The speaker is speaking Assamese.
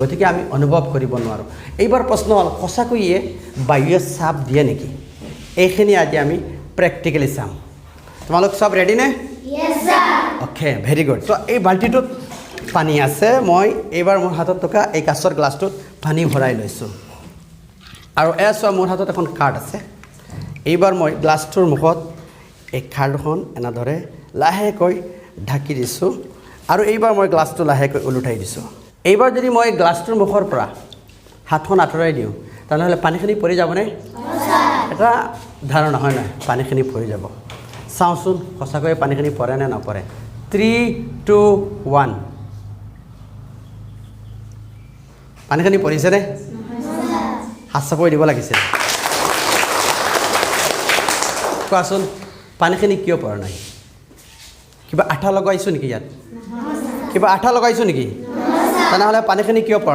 গতিকে আমি অনুভৱ কৰিব নোৱাৰোঁ। এইবাৰ প্ৰশ্ন হ'ল সঁচাকৈয়ে বায়ুয়ে চাপ দিয়ে নেকি? এইখিনি আজি আমি প্ৰেক্টিকেলি চাম। তোমালোক সব ৰেডি নে? Yes, sir. Okay, very good. চ' এই বাল্টিটোত পানী আছে। মই এইবাৰ মোৰ হাতত থকা এই কাঁচৰ গ্লাছটোত পানী ভৰাই লৈছোঁ আৰু চোৱা মোৰ হাতত এখন কাৰ্ড আছে। এইবাৰ মই গ্লাছটোৰ মুখত এই কাৰ্ডখন এনেদৰে লাহেকৈ ঢাকি দিছোঁ আৰু এইবাৰ মই গ্লাছটো লাহেকৈ ওলোটাই দিছোঁ। এইবাৰ যদি মই গ্লাছটোৰ মুখৰ পৰা হাতখন আঁতৰাই দিওঁ তেনেহ'লে পানীখিনি পৰি যাবনে? এটা ধাৰণা হয় নহয়, পানীখিনি পৰি যাব। চাওঁচোন সঁচাকৈয়ে পানীখিনি পৰে নে নপৰে। 3, 2, 1 পানীখিনি পৰিছেনে? হাত চাপৰি দিব লাগিছিল। কোৱাচোন পানীখিনি কিয় পৰা নাই? কিবা আঠা লগাইছোঁ নেকি ইয়াত? কিবা আঠা লগাইছোঁ নেকি? তেনেহ'লে পানীখিনি কিয় পৰা